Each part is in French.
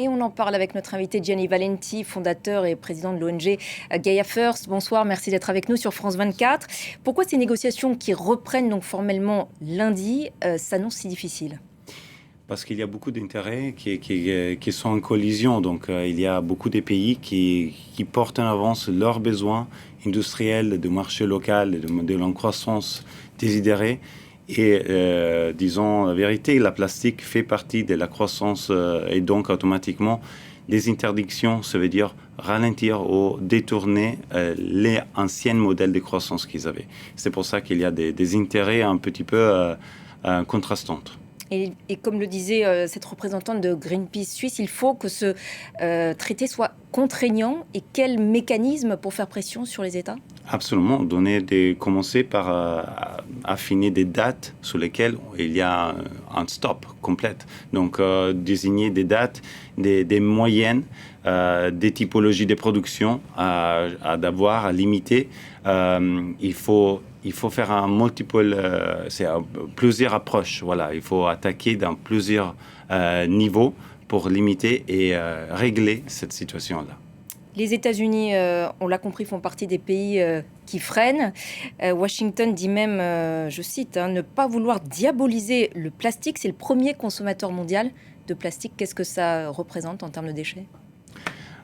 Et on en parle avec notre invité Gianni Valenti, fondateur et président de l'ONG Gaia First. Bonsoir, merci d'être avec nous sur France 24. Pourquoi ces négociations qui reprennent donc formellement lundi s'annoncent si difficiles ? Parce qu'il y a beaucoup d'intérêts qui sont en collision. Donc, il y a beaucoup de pays qui portent en avance leurs besoins industriels, de marché local, de la croissance désidérée. Et disons la vérité, la plastique fait partie de la croissance et donc automatiquement des interdictions, ça veut dire ralentir ou détourner les anciens modèles de croissance qu'ils avaient. C'est pour ça qu'il y a des intérêts un petit peu contrastants. Et comme le disait cette représentante de Greenpeace Suisse, il faut que ce traité soit contraignant. Et quel mécanisme pour faire pression sur les États ? Absolument. Commencer par affiner des dates sur lesquelles il y a un stop complet. Donc, désigner des dates, des moyennes, des typologies de production à limiter. Il faut faire plusieurs approches. Voilà, il faut attaquer dans plusieurs niveaux pour limiter et régler cette situation-là. Les États-Unis, on l'a compris, font partie des pays qui freinent. Washington dit même, je cite, ne pas vouloir diaboliser le plastique. C'est le premier consommateur mondial de plastique. Qu'est-ce que ça représente en termes de déchets ?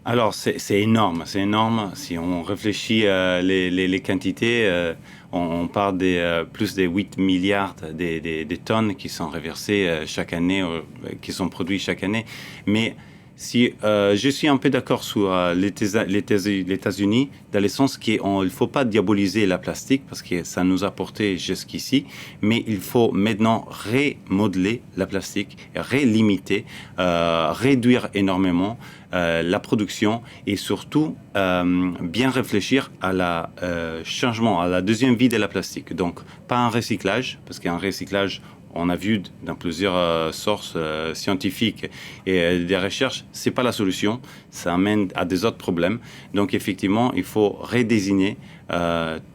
Alors, c'est énorme. Si on réfléchit les quantités, on parle de plus de 8 milliards de tonnes qui sont reversées chaque année, qui sont produits chaque année. Mais si je suis un peu d'accord sur les États-Unis, dans le sens qu'il ne faut pas diaboliser la plastique parce que ça nous a porté jusqu'ici, mais il faut maintenant remodeler la plastique, relimiter, réduire énormément la production et surtout bien réfléchir à la changement, à la deuxième vie de la plastique. Donc, pas un recyclage, parce qu'un recyclage, on a vu dans plusieurs sources scientifiques et des recherches, c'est pas la solution. Ça amène à des autres problèmes. Donc, effectivement, il faut redésigner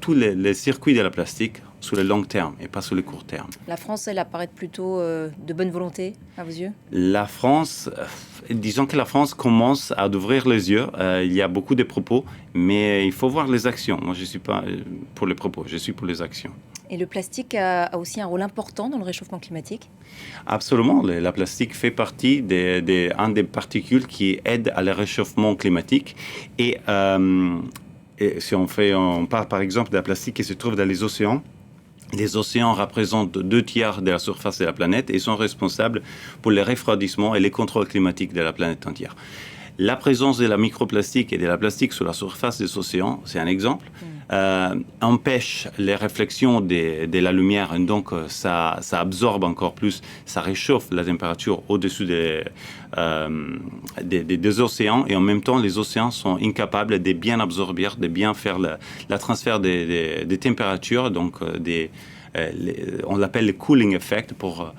tous les circuits de la plastique sur le long terme et pas sur le court terme. La France, elle apparaît plutôt de bonne volonté à vos yeux ? La France, disons que la France commence à ouvrir les yeux. Il y a beaucoup de propos, mais il faut voir les actions. Moi, je ne suis pas pour les propos, je suis pour les actions. Et le plastique a aussi un rôle important dans le réchauffement climatique ? Absolument. La plastique fait partie des particules qui aident à le réchauffement climatique. Et si on parle par exemple de la plastique qui se trouve dans les océans, les océans représentent 2/3 de la surface de la planète et sont responsables pour le refroidissement et les contrôles climatiques de la planète entière. La présence de la microplastique et de la plastique sur la surface des océans, c'est un exemple, empêche les réflexions de la lumière. Et donc, ça absorbe encore plus, ça réchauffe la température au-dessus des océans. Et en même temps, les océans sont incapables de bien absorber, de bien faire le transfert des températures. Donc, on l'appelle le cooling effect pour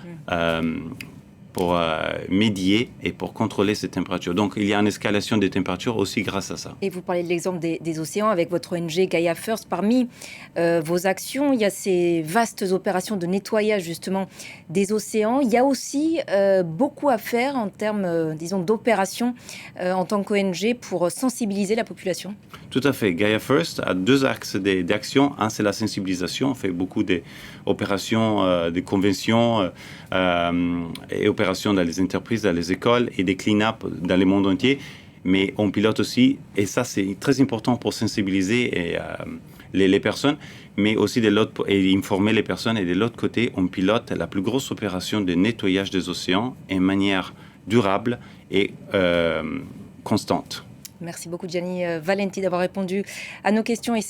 médier et pour contrôler ces températures. Donc, il y a une escalation des températures aussi grâce à ça. Et vous parlez de l'exemple des océans avec votre ONG Gaia First. Parmi vos actions, il y a ces vastes opérations de nettoyage justement des océans. Il y a aussi beaucoup à faire en termes, disons, d'opérations en tant qu'ONG pour sensibiliser la population. Tout à fait. Gaia First a 2 axes d'action. Un, c'est la sensibilisation. On fait beaucoup d'opérations, de conventions et opérations dans les entreprises, dans les écoles et des clean-up dans le monde entier. Mais on pilote aussi, et ça c'est très important pour sensibiliser les personnes, mais aussi et informer les personnes. Et de l'autre côté, on pilote la plus grosse opération de nettoyage des océans de manière durable et constante. Merci beaucoup Gianni Valenti d'avoir répondu à nos questions. Et c'est